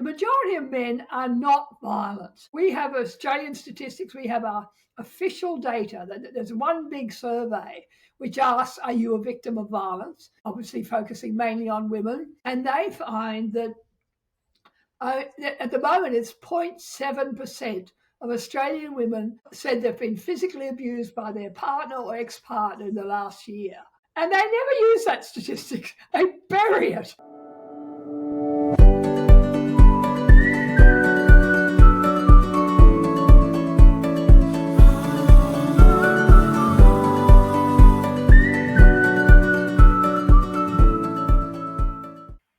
The majority of men are not violent. We have Australian statistics, we have our official data. There's one big survey which asks, are you a victim of violence? Obviously focusing mainly on women. And they find that at the moment it's 0.7% of Australian women said they've been physically abused by their partner or ex-partner in the last year. And they never use that statistic. They bury it.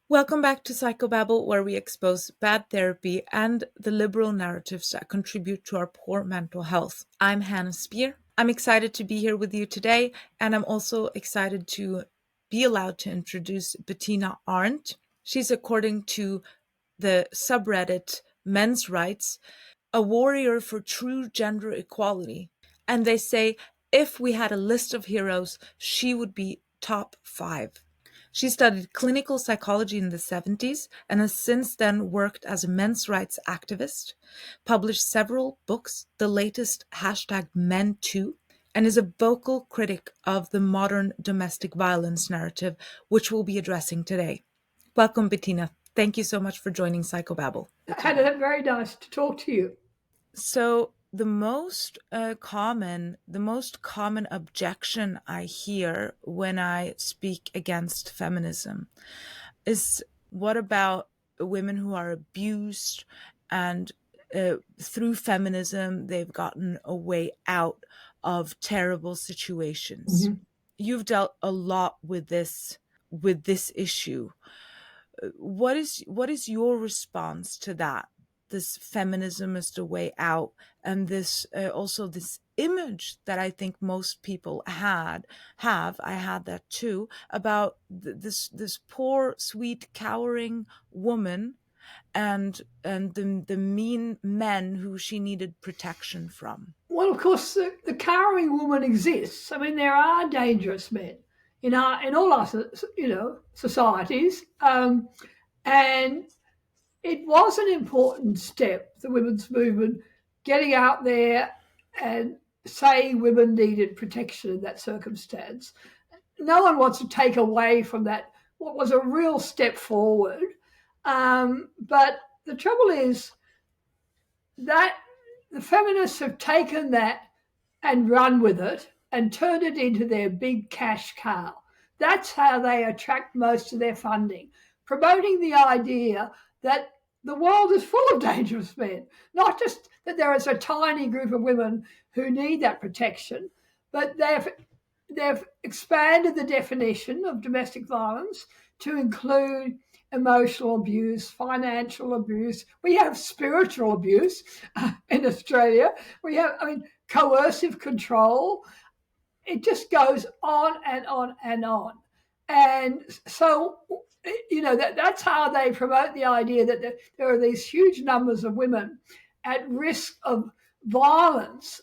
Welcome back to Psychobabble, where we expose bad therapy and the liberal narratives that contribute to our poor mental health. I'm Hannah Spear. I'm excited to be here with you today, and I'm also excited to be allowed to introduce Bettina Arndt. She's, according to the subreddit Men's Rights, a warrior for true gender equality. And they say, if we had a list of heroes, she would be top 5. She studied clinical psychology in the 70s and has since then worked as a men's rights activist, published several books, the latest #MenToo, and is a vocal critic of the modern domestic violence narrative, which we'll be addressing today. Welcome, Bettina. Thank you so much for joining Psychobabble. Hannah, very nice to talk to you. So the most common objection I hear when I speak against feminism is, what about women who are abused and through feminism they've gotten a way out of terrible situations? Mm-hmm. You've dealt a lot with this issue. What is your response to that? This feminism is the way out, and this also this image that I think most people have. I had that too, about this poor, sweet, cowering woman, and the mean men who she needed protection from. Well, of course, the cowering woman exists. I mean, there are dangerous men in all our societies, and it was an important step, the women's movement, getting out there and saying women needed protection in that circumstance. No one wants to take away from that what was a real step forward. But the trouble is that the feminists have taken that and run with it and turned it into their big cash cow. That's how they attract most of their funding, promoting the idea that the world is full of dangerous men, not just that there is a tiny group of women who need that protection, but they've expanded the definition of domestic violence to include emotional abuse, financial abuse. We have spiritual abuse in Australia. We have, coercive control. It just goes on and on and on. And so, that's how they promote the idea that there are these huge numbers of women at risk of violence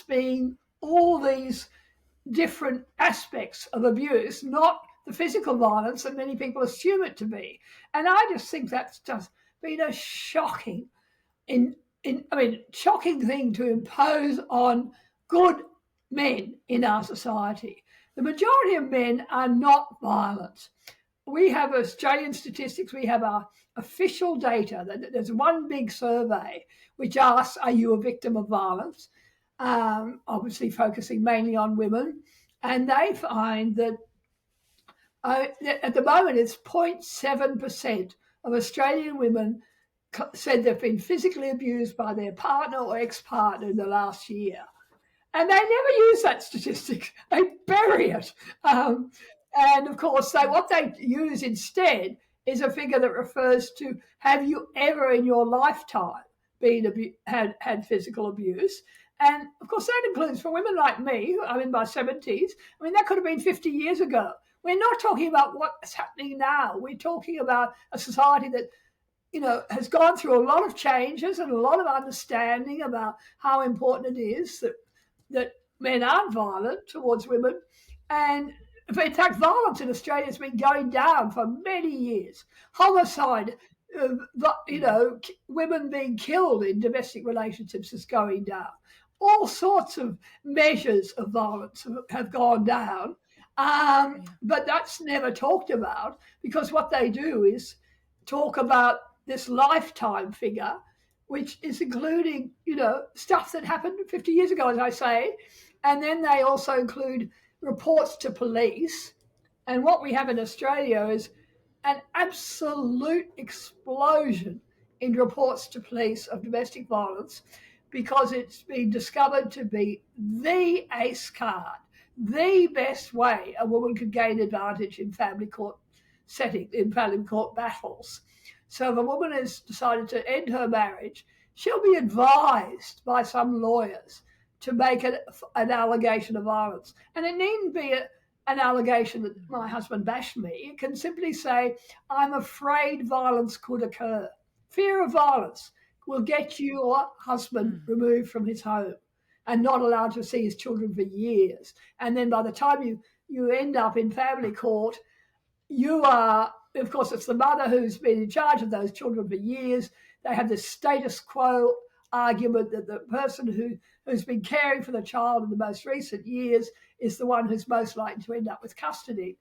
being all these different aspects of abuse, not the physical violence that many people assume it to be. And I just think that's just been a shocking thing to impose on good men in our society. The majority of men are not violent. We have Australian statistics, we have our official data. There's one big survey which asks, are you a victim of violence? Obviously focusing mainly on women. And they find that at the moment it's 0.7% of Australian women said they've been physically abused by their partner or ex-partner in the last year. And they never use that statistic. They bury it. And of course, what they use instead is a figure that refers to, have you ever in your lifetime had physical abuse? And of course, that includes for women like me, I'm in my 70s. That could have been 50 years ago. We're not talking about what's happening now. We're talking about a society that, has gone through a lot of changes and a lot of understanding about how important it is that men aren't violent towards women. And in fact, violence in Australia has been going down for many years. Homicide women being killed in domestic relationships is going down. All sorts of measures of violence have gone down, but that's never talked about, because what they do is talk about this lifetime figure, which is including, stuff that happened 50 years ago, as I say. And then they also include reports to police. And what we have in Australia is an absolute explosion in reports to police of domestic violence, because it's been discovered to be the ace card, the best way a woman could gain advantage in family court setting, in family court battles. So if a woman has decided to end her marriage, she'll be advised by some lawyers to make an allegation of violence. And it needn't be an allegation that my husband bashed me. It can simply say, I'm afraid violence could occur. Fear of violence will get your husband removed from his home and not allowed to see his children for years. And then by the time you end up in family court, you are, of course, it's the mother who's been in charge of those children for years. They have this status quo argument that the person who's been caring for the child in the most recent years is the one who's most likely to end up with custody.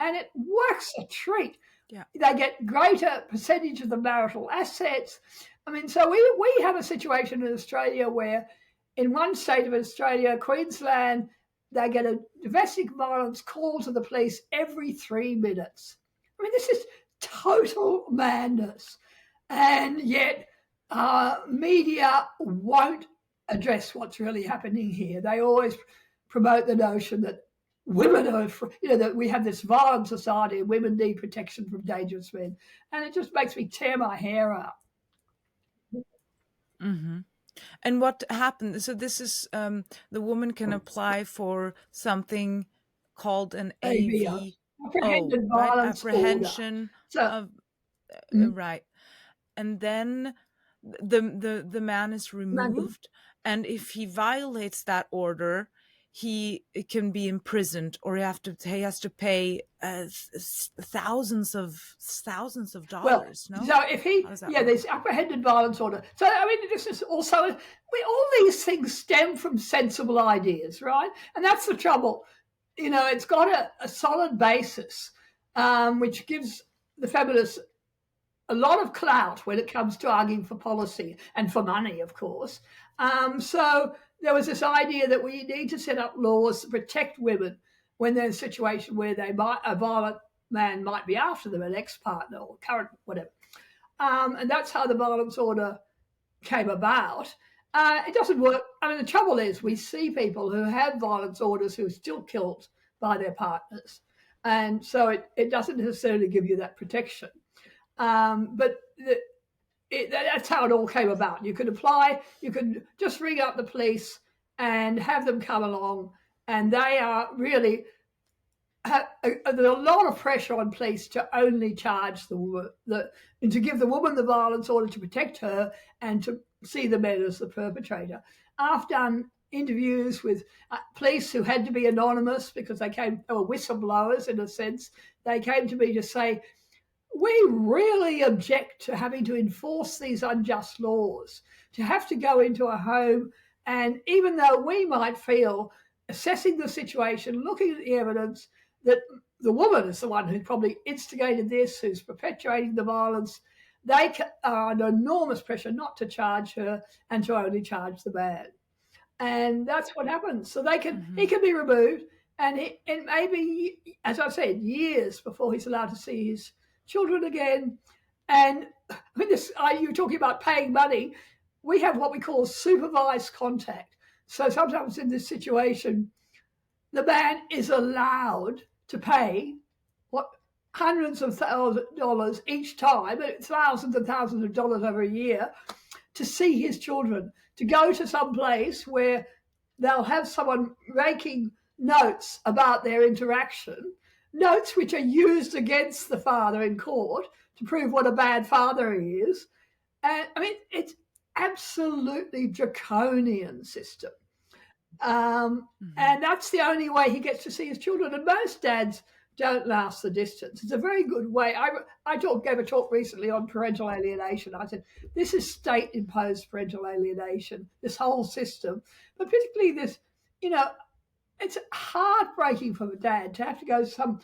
And it works a treat. Yeah. They get greater percentage of the marital assets. I mean, so we have a situation in Australia where in one state of Australia, Queensland, they get a domestic violence call to the police every 3 minutes. I mean, this is total madness. And yet media won't address what's really happening here. They always promote the notion that women are, that we have this violent society and women need protection from dangerous men. And it just makes me tear my hair out. Mm-hmm. And what happened? So this is the woman can apply for something called an AV, apprehended violence apprehension order. of right, and then the man is removed, and if he violates that order, he can be imprisoned, or he has to pay thousands of dollars. Well, so if there's apprehended violence order. So I mean, this is also all these things stem from sensible ideas, right? And that's the trouble. It's got a solid basis, which gives the feminists a lot of clout when it comes to arguing for policy and for money, of course. So there was this idea that we need to set up laws to protect women when there's a situation where a violent man might be after them, an ex-partner or current whatever. And that's how the violence order came about. It doesn't work. I mean, the trouble is we see people who have violence orders who are still killed by their partners. And so it doesn't necessarily give you that protection. But that's how it all came about. You could apply, you could just ring up the police and have them come along, and they are really there's a lot of pressure on police to only charge the woman, and to give the woman the violence order to protect her and to see the men as the perpetrator. I've done interviews with police who had to be anonymous because they were whistleblowers in a sense. They came to me to say, we really object to having to enforce these unjust laws, to have to go into a home, and even though we might feel, assessing the situation, looking at the evidence, that the woman is the one who probably instigated this, who's perpetuating the violence, they are under enormous pressure not to charge her and to only charge the man. And that's what happens. So he can be removed, and it may be, as I said, years before he's allowed to see his children again. And I mean, you were talking about paying money. We have what we call supervised contact. So sometimes in this situation, the man is allowed to pay hundreds of thousands of dollars each time, thousands and thousands of dollars over a year, to see his children, to go to some place where they'll have someone making notes about their interaction, notes which are used against the father in court to prove what a bad father he is. And I mean, it's absolutely draconian system. And that's the only way he gets to see his children. And most dads don't last the distance. It's a very good way. I gave a talk recently on parental alienation. I said, this is state-imposed parental alienation, this whole system, but particularly this, you know, it's heartbreaking for a dad to have to go to some,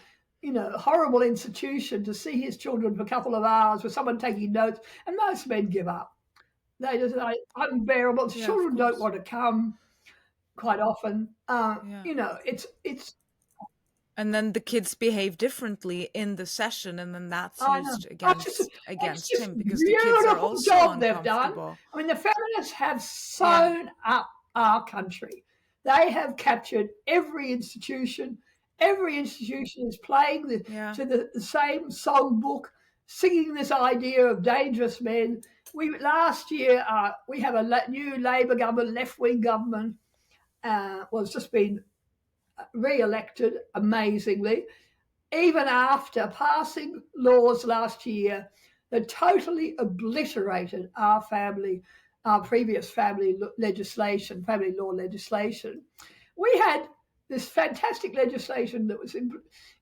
horrible institution to see his children for a couple of hours with someone taking notes, and most men give up. They just like unbearable. Yeah, of Children don't course. want to come quite often. Yeah. It's. And then the kids behave differently in the session, and then that's I know. used It's against just him because the kids are beautiful also job they've done. uncomfortable. I mean, the feminists have Yeah. sewn up our country. They have captured every institution. Every institution is playing Yeah. to the same songbook, singing this idea of dangerous men. Last year we have a new Labor government, left-wing government, was just been re-elected amazingly, even after passing laws last year that totally obliterated our previous family law legislation. We had this fantastic legislation that was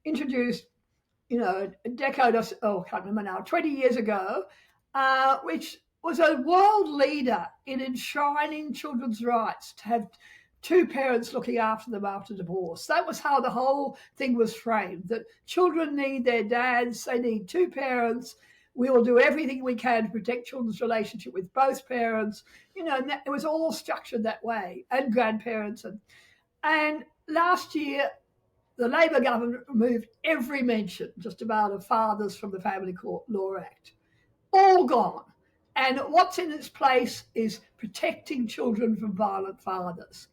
introduced, a decade I can't remember now, 20 years ago, which was a world leader in enshrining children's rights to have two parents looking after them after divorce. That was how the whole thing was framed, that children need their dads, they need two parents. We will do everything we can to protect children's relationship with both parents. And it was all structured that way, and grandparents. And last year, the Labor government removed every mention just about of fathers from the Family Court Law Act. All gone. And what's in its place is protecting children from violent fathers.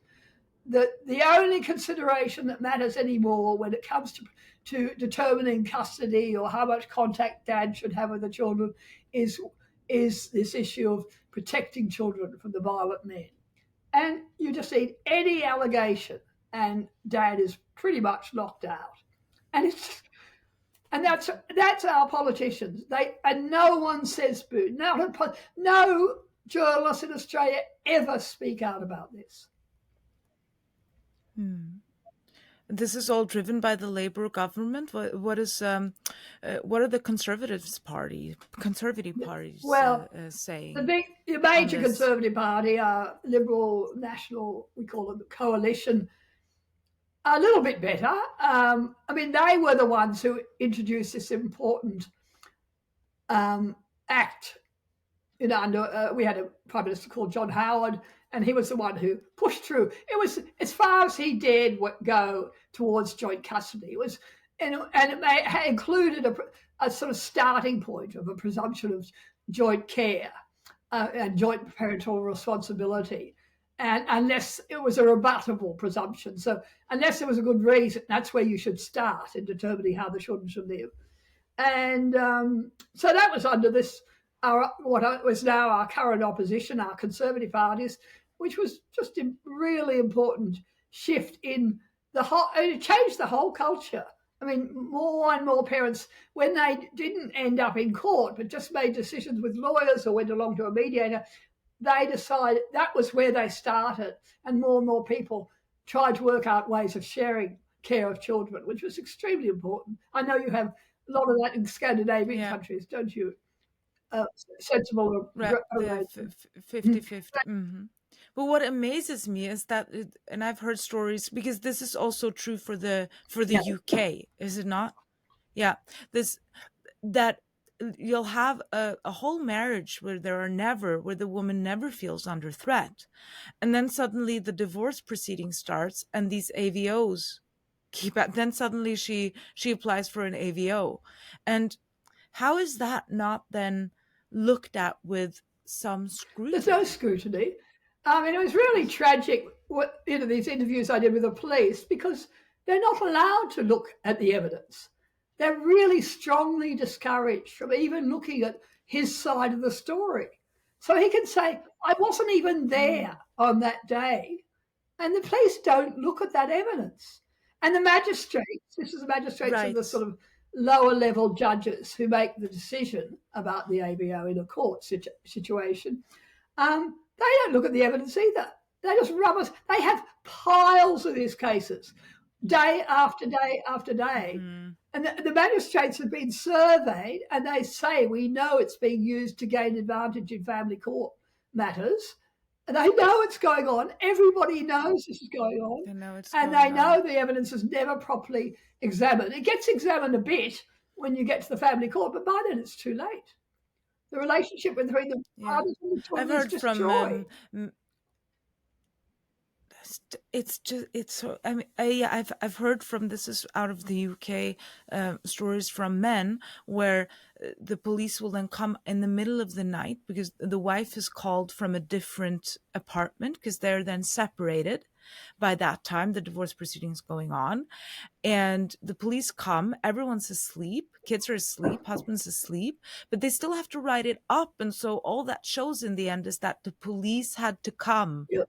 The only consideration that matters anymore when it comes to determining custody or how much contact dad should have with the children is this issue of protecting children from the violent men. And you just need any allegation and dad is pretty much knocked out. And that's our politicians. And no one says boo. No journalists in Australia ever speak out about this. This is all driven by the Labour government. What are the conservative parties saying? The major Conservative Party, Liberal National, we call them the coalition, a little bit better. They were the ones who introduced this important act. We had a Prime Minister called John Howard, and he was the one who pushed through. It was as far as he dared go towards joint custody. It was, and it included a sort of starting point of a presumption of joint care and joint parental responsibility. And unless it was a rebuttable presumption. So unless there was a good reason, that's where you should start in determining how the children should live. And so that was under this, what was now our current opposition, our Conservative parties, which was just a really important shift in it changed the whole culture. More and more parents, when they didn't end up in court, but just made decisions with lawyers or went along to a mediator, they decided that was where they started. And more people tried to work out ways of sharing care of children, which was extremely important. I know you have a lot of that in Scandinavian countries, don't you? Sensible arrangement. 50-50. Mm-hmm. But what amazes me is that, and I've heard stories, because this is also true for the UK, is it not? Yeah, that you'll have a whole marriage where the woman never feels under threat, and then suddenly the divorce proceeding starts, and these AVOs then suddenly she applies for an AVO, and how is that not then looked at with some scrutiny? There's no scrutiny. It was really tragic, these interviews I did with the police, because they're not allowed to look at the evidence. They're really strongly discouraged from even looking at his side of the story. So he can say, I wasn't even there on that day. And the police don't look at that evidence. And the magistrates, this is the magistrates Right. and the sort of lower level judges who make the decision about the ABO in a court situation, they don't look at the evidence either. They just rubber. They have piles of these cases. day after day after day. Mm-hmm. And the magistrates have been surveyed, and they say we know it's being used to gain advantage in family court matters. And they know it's going on. Everybody knows this is going on. I know it's And they going on. know the evidence is never properly examined. It gets examined a bit when you get to the family court, but by then it's too late. The relationship between the Yeah, parties and the I've children is heard from destroyed. it's just it's so I mean yeah, I've heard from, this is out of the UK, stories from men where the police will then come in the middle of the night because the wife is called from a different apartment because they're then separated by that time, the divorce proceedings going on, and the police come, everyone's asleep, kids are asleep, husband's asleep, but they still have to write it up, and so all that shows in the end is that the police had to come. Yeah.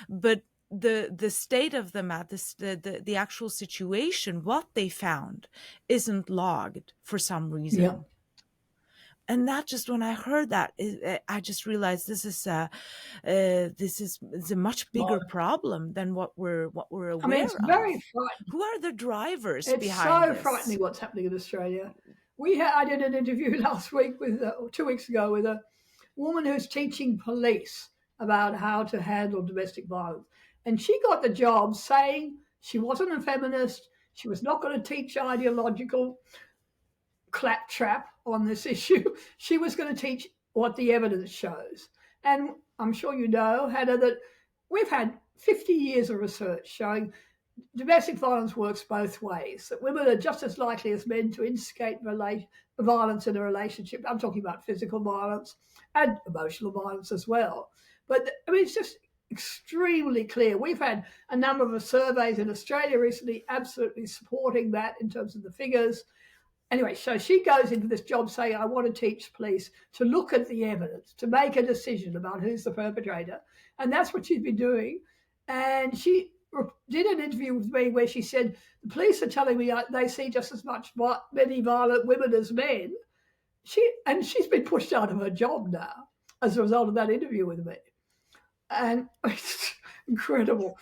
But the state of the matter, the actual situation, what they found, isn't logged for some reason. Yeah. And that, just when I heard that, I just realized this is a much bigger problem than what we're aware I mean, it's of. very frightening. Who are the drivers It's behind so this? frightening what's happening in Australia. I did an interview last week or 2 weeks ago with a woman who's teaching police about how to handle domestic violence. And she got the job saying she wasn't a feminist. She was not going to teach ideological claptrap on this issue. She was going to teach what the evidence shows. And I'm sure you know, Hannah, that we've had 50 years of research showing domestic violence works both ways, that women are just as likely as men to instigate violence in a relationship. I'm talking about physical violence and emotional violence as well. But I mean, it's just extremely clear. We've had a number of surveys in Australia recently absolutely supporting that in terms of the figures. Anyway, so she goes into this job saying, I want to teach police to look at the evidence, to make a decision about who's the perpetrator. And that's what she's been doing. And she did an interview with me where she said, the police are telling me they see just as many violent women as men. She's been pushed out of her job now as a result of that interview with me. And it's incredible.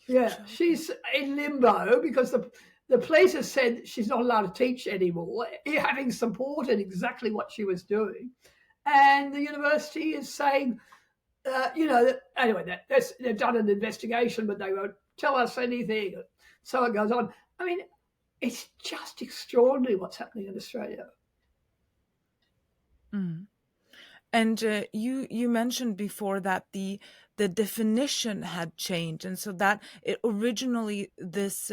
Yeah, she's in limbo because the police has said she's not allowed to teach anymore, having supported exactly what she was doing. And the university is saying, anyway, they've done an investigation, but they won't tell us anything. So it goes on. I mean, it's just extraordinary what's happening in Australia. Mm. And you mentioned before that the definition had changed, and so that originally this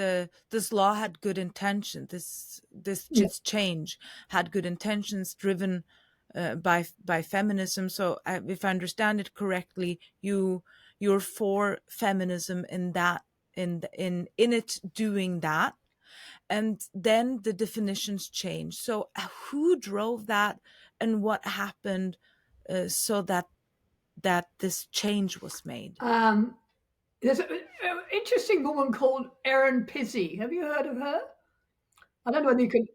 law had good intention. This change had good intentions, driven by feminism. So if I understand it correctly, you're for feminism in that in it doing that. And then the definitions changed. So who drove that, and what happened so that this change was made? There's an interesting woman called Erin Pizzy. Have you heard of her? I don't know whether you can.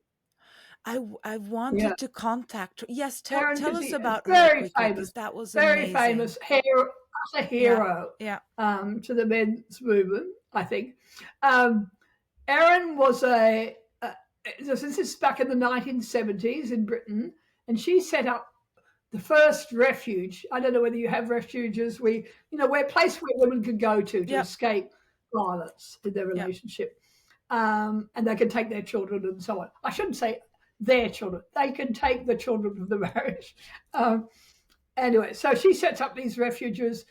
I wanted to contact her. Yes, tell Pizzy, us about her very quickly, famous, because that was very amazing. famous hero, utter hero Yeah. To the men's movement, I think. Erin was this is back in the 1970s in Britain, and she set up the first refuge. I don't know whether you have refuges. Where a place where women could go to escape violence in their relationship, and they can take their children and so on. I shouldn't say their children. They can take the children of the marriage. Anyway, so she sets up these refuges,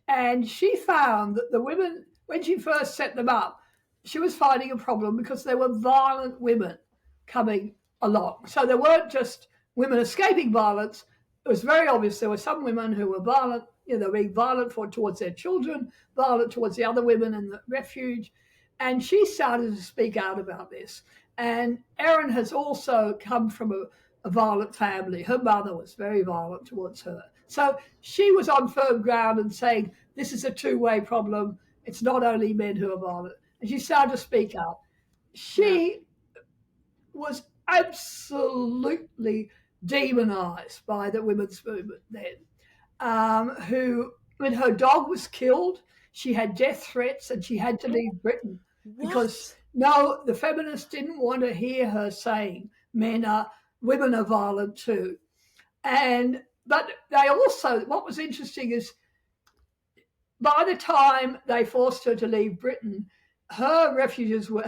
and she found that the women, when she first set them up, she was finding a problem because there were violent women coming along. So there weren't just women escaping violence. It was very obvious there were some women who were violent. They were being violent towards their children, violent towards the other women in the refuge. And she started to speak out about this. And Erin has also come from a violent family. Her mother was very violent towards her. So she was on firm ground and saying, this is a two-way problem. It's not only men who are violent. And she started to speak out. She was absolutely demonized by the women's movement then. When her dog was killed, she had death threats and she had to leave Britain. because What? no, the feminists didn't want to hear her saying women are violent too. But they also, what was interesting is by the time they forced her to leave Britain, her refuges were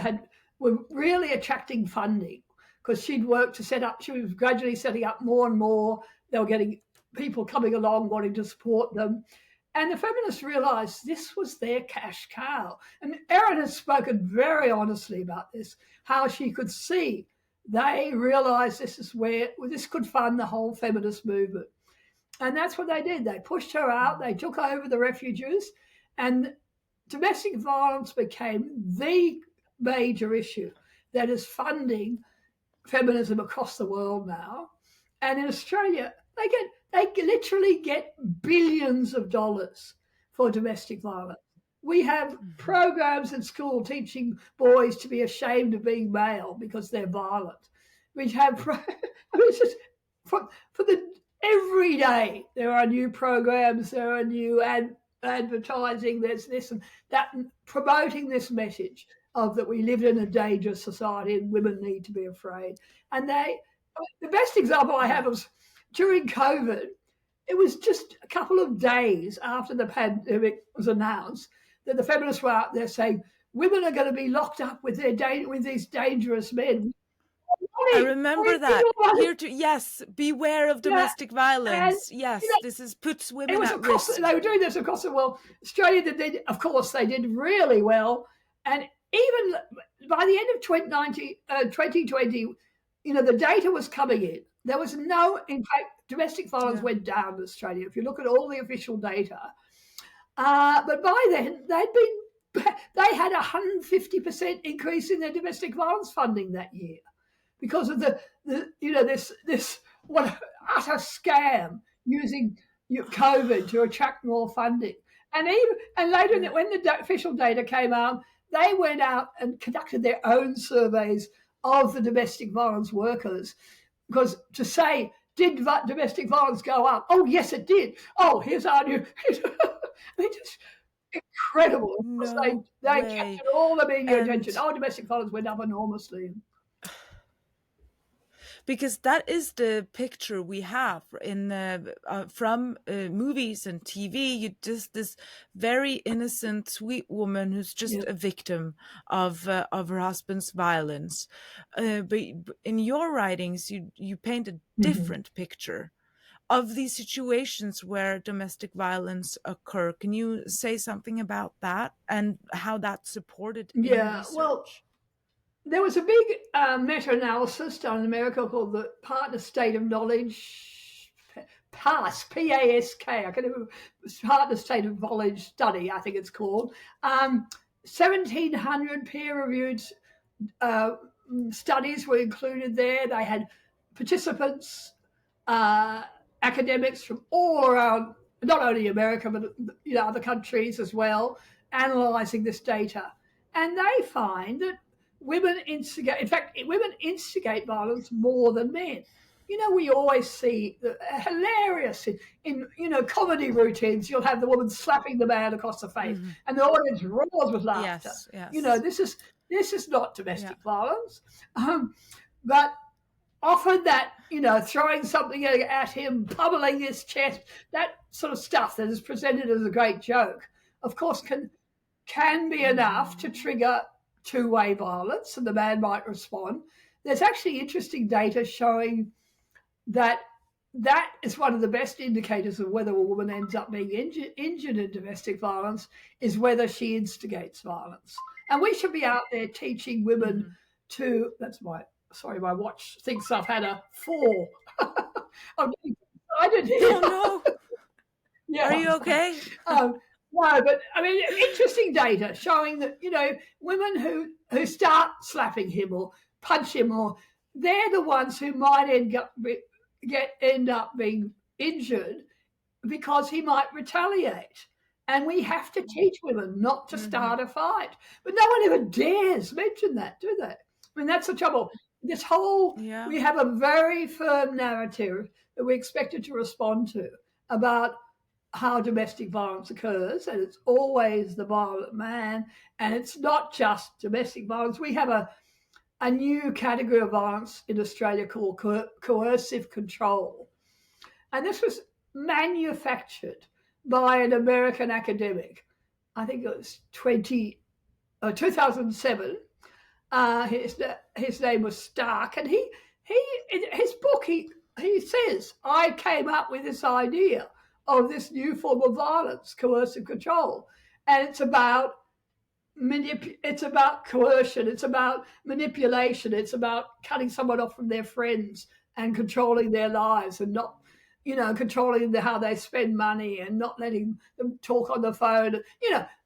really attracting funding because she'd worked to set up. She was gradually setting up more and more. They were getting people coming along wanting to support them. And the feminists realised this was their cash cow. And Erin has spoken very honestly about this, how she could see they realised this could fund the whole feminist movement. And that's what they did. They pushed her out, they took over the refuges, and domestic violence became the major issue that is funding feminism across the world now. And in Australia, they literally get billions of dollars for domestic violence. We have programs in school teaching boys to be ashamed of being male because they're violent. We have, I mean, it's just for the every day there are new programs, there are new advertising, there's this and that, promoting this message of that we live in a dangerous society and women need to be afraid. And the best example I have was during COVID. It was just a couple of days after the pandemic was announced that the feminists were out there saying women are going to be locked up with these dangerous men. I Money, remember that. Here to yes, beware of domestic violence. Yes, this puts women it was at risk. They were doing this across the world. Australia of course, they did really well, and even by the end of 2020, the data was coming in. There was in fact, domestic violence went down in Australia. If you look at all the official data, but by then they had 150% increase in their domestic violence funding that year because of this what utter scam using COVID to attract more funding. And later, when the official data came out, they went out and conducted their own surveys of the domestic violence workers, because to say, did domestic violence go up? Oh, yes, it did. Oh, here's our new. It's just incredible. No they way. captured all the media attention. Oh, domestic violence went up enormously. Because that is the picture we have from movies and TV. You just this very innocent, sweet woman who's just a victim of her husband's violence. But in your writings, you paint a different picture of these situations where domestic violence occur. Can you say something about that and how that's supported in research? Well, there was a big meta-analysis done in America called the Partner State of Knowledge, PASK, P-A-S-K, I can't remember, Partner State of Knowledge Study, I think it's called. 1,700 peer-reviewed studies were included there. They had participants, academics from all around, not only America, but other countries as well, analysing this data. And they find that women instigate violence more than men. We always see the hilarious in comedy routines. You'll have the woman slapping the man across the face, and the audience roars with laughter. Yes. This is not domestic violence, but often that throwing something at him, pummeling his chest, that sort of stuff that is presented as a great joke, of course, can be enough to trigger two-way violence, and the man might respond. There's actually interesting data showing that is one of the best indicators of whether a woman ends up being injured in domestic violence, is whether she instigates violence. And we should be out there teaching women to, my watch thinks I've had a fall. I'm getting excited here. Oh, no. Are you okay? No, but I mean, interesting data showing that women who start slapping him or punch him, or they're the ones who might end up being injured because he might retaliate. And we have to teach women not to start a fight. But no one ever dares mention that, do they? I mean, that's the trouble. This whole we have a very firm narrative that we're expected to respond to about how domestic violence occurs, and it's always the violent man, and it's not just domestic violence. We have a new category of violence in Australia called coercive control. And this was manufactured by an American academic. I think it was 2007. His name was Stark, and he in his book he says, I came up with this idea of this new form of violence, coercive control, and it's about coercion, it's about manipulation, it's about cutting someone off from their friends and controlling their lives, and not, controlling how they spend money, and not letting them talk on the phone.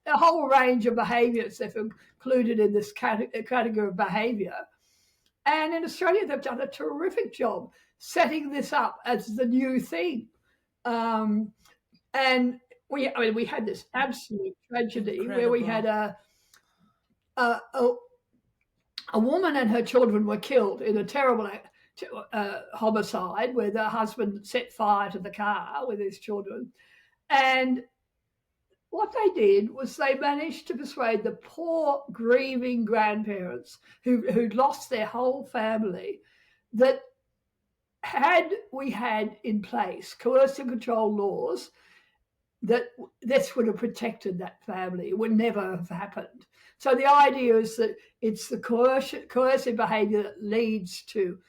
A whole range of behaviours that are included in this category of behaviour. And in Australia, they've done a terrific job setting this up as the new thing. And we had this absolute tragedy. Incredible. Where we had a woman and her children were killed in a terrible homicide, where the husband set fire to the car with his children. And what they did was they managed to persuade the poor, grieving grandparents who'd lost their whole family that had we had in place coercive control laws, that this would have protected that family. It would never have happened. So the idea is that it's the coercive behaviour that leads to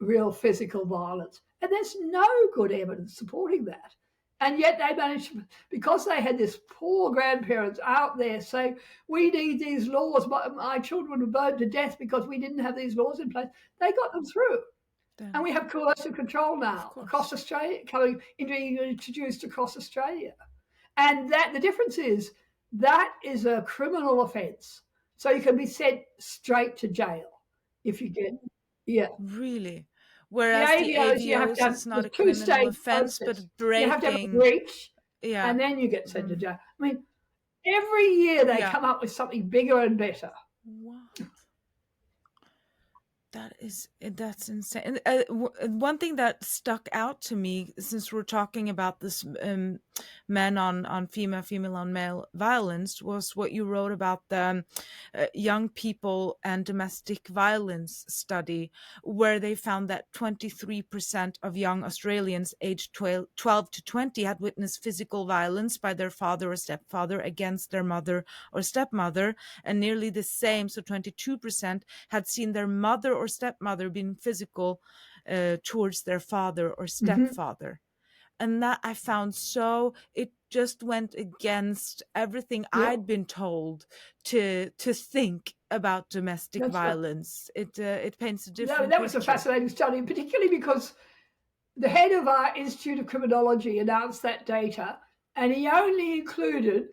real physical violence. And there's no good evidence supporting that. And yet they managed, because they had this poor grandparents out there saying, we need these laws, my children were burned to death because we didn't have these laws in place. They got them through. Damn. And we have coercive control now across Australia, being introduced across Australia. And the difference is that is a criminal offence. So you can be sent straight to jail if you get, Really? Whereas the AVOs is not a criminal offence, but breaking. You have to have a breach, and then you get sent to jail. I mean, every year they come up with something bigger and better. Wow. That's insane. One thing that stuck out to me, since we're talking about this men on female on male violence, was what you wrote about the young people and domestic violence study, where they found that 23% of young Australians aged 12 to 20 had witnessed physical violence by their father or stepfather against their mother or stepmother, and nearly the same, so 22%, had seen their mother or stepmother being physical towards their father or stepfather. And that I found it just went against everything I'd been told to think about domestic violence. Right. It paints a different picture. That was a fascinating study, particularly because the head of our Institute of Criminology announced that data, and he only included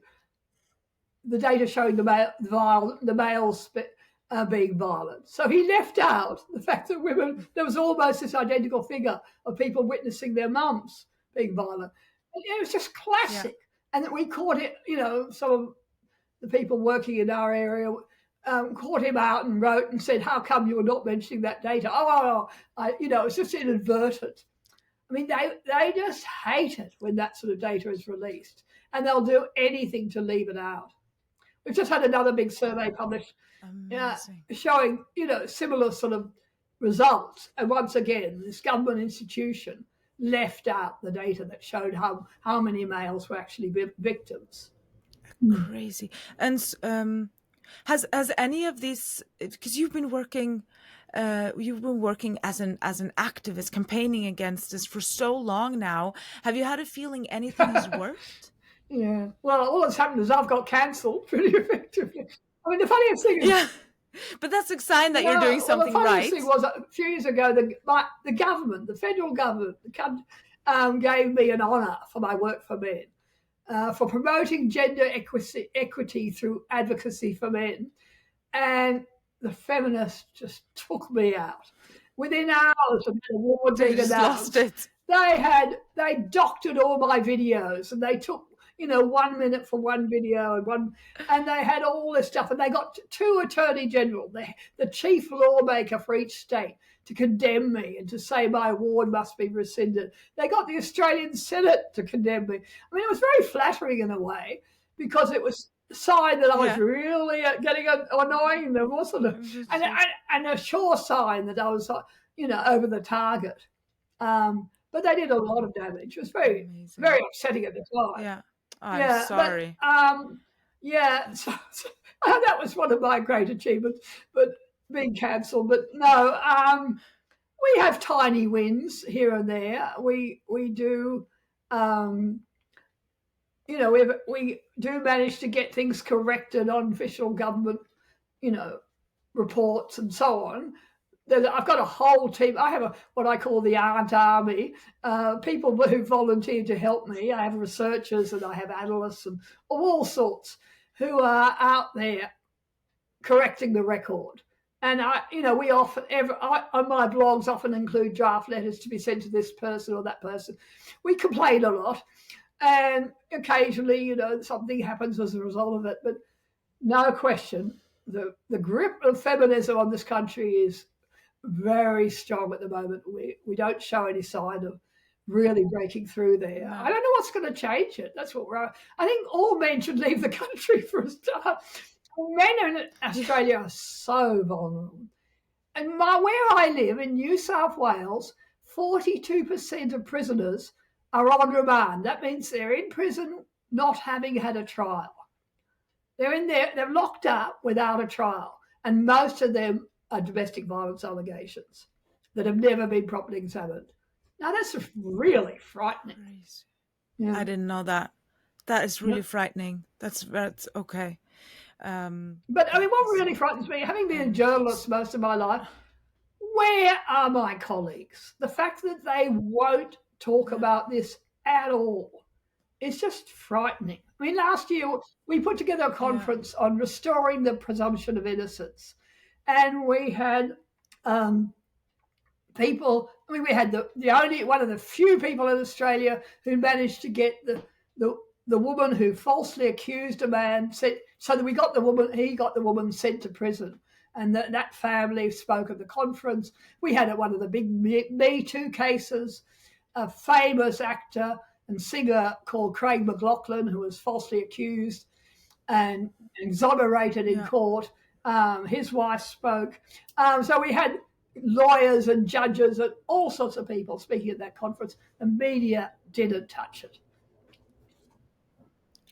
the data showing the males being violent. So he left out the fact that women, there was almost this identical figure of people witnessing their mums being violent. And it was just classic. Yeah. And that we caught it, some of the people working in our area caught him out and wrote and said, how come you were not mentioning that data? It's just inadvertent. I mean, they just hate it when that sort of data is released, and they'll do anything to leave it out. We've just had another big survey published showing, similar sort of results. And once again, this government institution left out the data that showed how many males were actually victims. Crazy. And has any of these, because you've been working as an activist campaigning against this for so long now, have you had a feeling anything has worked? Yeah. Well, all that's happened is I've got cancelled pretty effectively. I mean, the funniest thing is... but that's a sign that you're doing something right. The funniest thing was, a few years ago, the government, the federal government, gave me an honour for my work for men, for promoting gender equity through advocacy for men. And the feminists just took me out. Within hours of the award being announced, they doctored all my videos, and they took 1 minute for one video and they had all this stuff, and they got two attorney general, the chief lawmaker for each state, to condemn me and to say my award must be rescinded. They got the Australian Senate to condemn me. I mean, it was very flattering in a way because it was a sign that I was Yeah. really getting annoying them, wasn't it? And a sure sign that I was, over the target. But they did a lot of damage. It was very, Amazing. very upsetting at the time. Yeah. I'm Yeah, sorry. but yeah, so that was one of my great achievements. But being cancelled, but no, we have tiny wins here and there. We do, we do manage to get things corrected on official government, reports and so on. I've got a whole team. I have what I call the Arndt Army, people who volunteer to help me. I have researchers and I have analysts and of all sorts who are out there correcting the record. And we often, on my blogs, often include draft letters to be sent to this person or that person. We complain a lot, and occasionally, something happens as a result of it. But no question, the grip of feminism on this country is very strong at the moment. We don't show any sign of really breaking through there. No. I don't know what's going to change it. That's what I think all men should leave the country for a start. Men in Australia are so vulnerable. And where I live in New South Wales, 42% of prisoners are on remand. That means they're in prison not having had a trial. They're in there, they're locked up without a trial. And most of them are domestic violence allegations that have never been properly examined. Now, that's really frightening. Yeah. I didn't know that. That is really frightening. That's okay. But I mean, what really frightens me, having been a journalist most of my life, where are my colleagues? The fact that they won't talk about this at all is just frightening. I mean, last year we put together a conference on restoring the presumption of innocence. And we had people. I mean, we had the only one of the few people in Australia who managed to get the woman who falsely accused a man so that we got the woman. He got the woman sent to prison, and that family spoke at the conference. We had one of the big Me Too cases. A famous actor and singer called Craig McLachlan, who was falsely accused and exonerated in court. His wife spoke. So we had lawyers and judges and all sorts of people speaking at that conference. The media didn't touch it.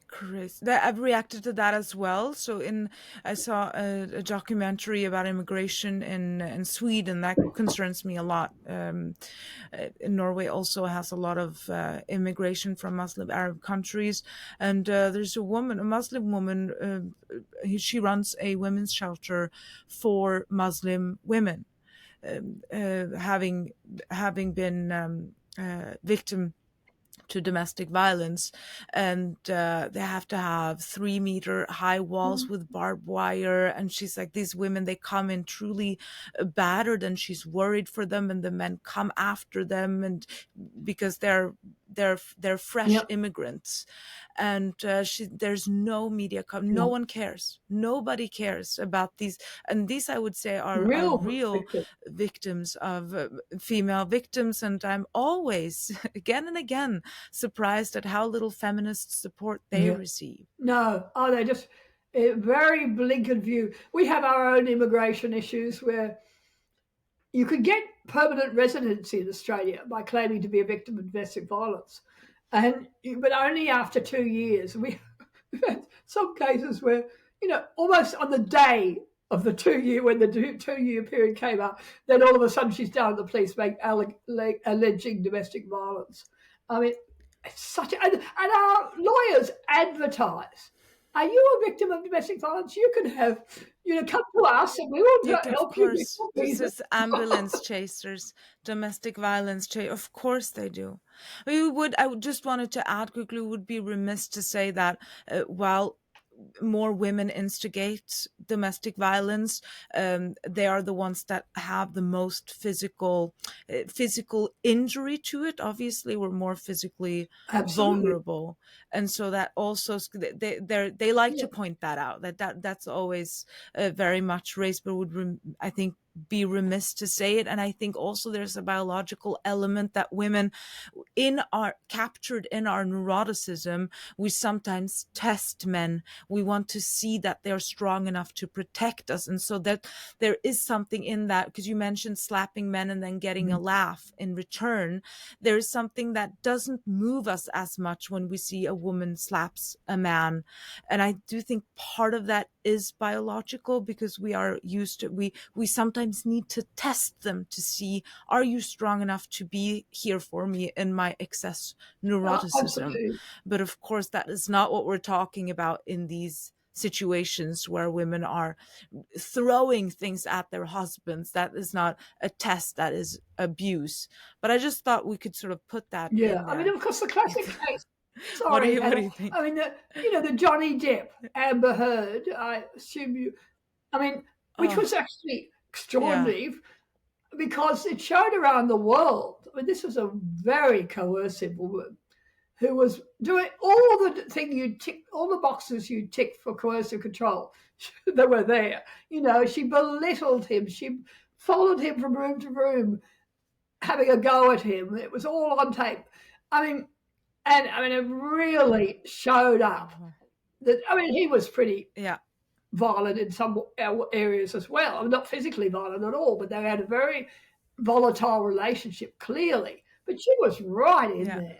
Chris, I've reacted to that as well. So I saw a documentary about immigration in Sweden that concerns me a lot. Norway also has a lot of immigration from Muslim Arab countries, and there's a Muslim woman. She runs a women's shelter for Muslim women, having been victim to domestic violence, and they have to have 3-meter high walls with barbed wire. And she's like, these women, they come in truly battered, and she's worried for them, and the men come after them, and because they're fresh immigrants, and there's no media no one cares, nobody cares about these, and these I would say are real victims of female victims. And I'm always again and again surprised at how little feminist support they receive. No, they're just a very blinkered view. We have our own immigration issues where you could get permanent residency in Australia by claiming to be a victim of domestic violence, but only after 2 years. We've had some cases where, almost on the day of the 2 year, when the 2 year period came up, then all of a sudden she's down at the police bank alleging domestic violence. I mean, it's such and our lawyers advertise. Are you a victim of domestic violence? You can come to us and we will help you. This is ambulance chasers, domestic violence chasers. Of course they do. I just wanted to add quickly, would be remiss to say that while more women instigate domestic violence, they are the ones that have the most physical injury to it. Obviously, we're more physically vulnerable, and so that also they like to point that out. That's always very much raised, but would I think be remiss to say it. And I think also there's a biological element that women captured in our neuroticism, we sometimes test men. We want to see that they're strong enough to protect us. And so that there is something in that, because you mentioned slapping men and then getting a laugh in return. There is something that doesn't move us as much when we see a woman slaps a man. And I do think part of that is biological, because we are used to, we sometimes need to test them to see, are you strong enough to be here for me in my excess neuroticism? But of course, that is not what we're talking about in these situations where women are throwing things at their husbands. That is not a test, that is abuse. But I just thought we could sort of put that in there. I mean, of course, the classic case. What do Sorry, you think? I mean, the Johnny Depp, Amber Heard, I assume which was actually extraordinary because it showed around the world. I mean, this was a very coercive woman who was doing all the all the boxes you tick for coercive control that were there. She belittled him. She followed him from room to room, having a go at him. It was all on tape. It really showed up that, he was pretty violent in some areas as well. I mean, not physically violent at all, but they had a very volatile relationship, clearly. But she was right in there.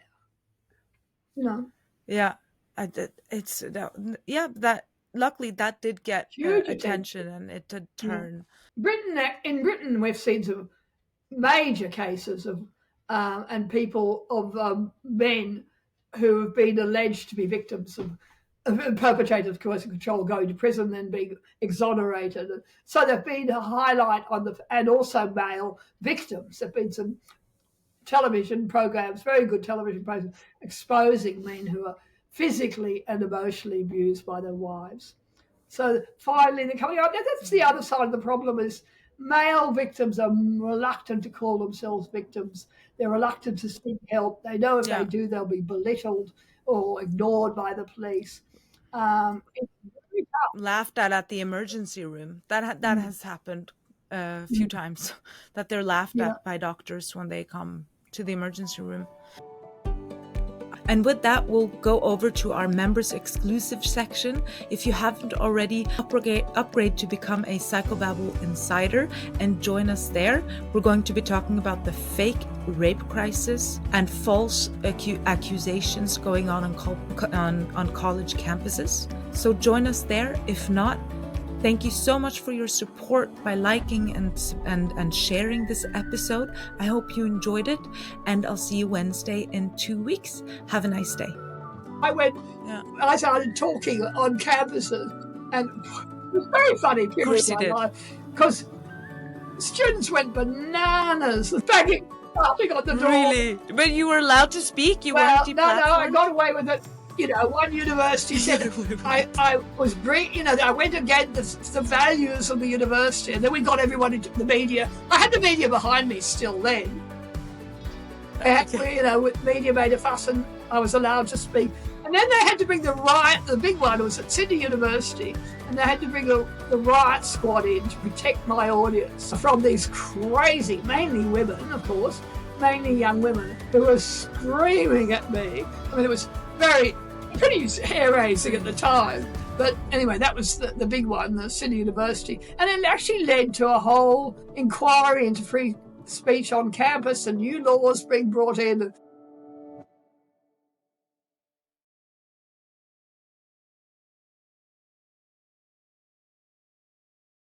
Luckily that did get attention, and it did turn. In Britain, we've seen some major cases of and people of men who have been alleged to be victims of perpetrators of coercive control going to prison, then being exonerated. So there've been a highlight and also male victims. There've been some television programs, very good television programs, exposing men who are physically and emotionally abused by their wives. So finally they're coming out. That's the other side of the problem, is male victims are reluctant to call themselves victims. They're reluctant to seek help. They know if they do, they'll be belittled or ignored by the police. Laughed at the emergency room. That has happened a few times, that they're laughed at by doctors when they come to the emergency room. And with that, we'll go over to our members exclusive section. If you haven't already, upgrade to become a Psychobabble Insider and join us there. We're going to be talking about the fake rape crisis and false accusations going on college campuses. So join us there. If not, thank you so much for your support by liking and sharing this episode. I hope you enjoyed it, and I'll see you Wednesday in 2 weeks. Have a nice day. I started talking on campuses, and it was very funny period of my life, because students went bananas, banging on the door. Really? But you were allowed to speak? No, I got away with it. One university said I was I went against the values of the university, and then we got everyone into the media. I had the media behind me still then. With media made a fuss, and I was allowed to speak. And then they had to bring the riot. The big one was at Sydney University, and they had to bring the riot squad in to protect my audience from these crazy, mainly women, of course, mainly young women, who were screaming at me. I mean, it was pretty hair-raising at the time. But anyway, that was the big one, the Sydney University. And it actually led to a whole inquiry into free speech on campus and new laws being brought in.